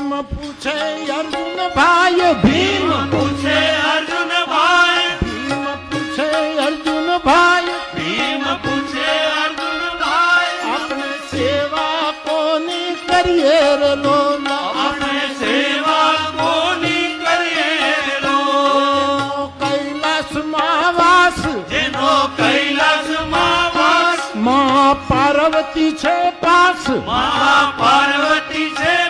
ભીમ પૂછે અર્જુન ભાઈ ભીમ પૂછે અર્જુન ભાઈ ભીમ પૂછે અર્જુન ભાઈ ભીમ પૂછે અર્જુન ભાઈ આપણે સેવા કોની કરીએ રે લોલા આપણે સેવા કોની કરીએ રો કૈલાસમાં વાસ જેનો કૈલાસમાં વાસ માં પાર્વતી છે પાસ મહા પાર્વતી છે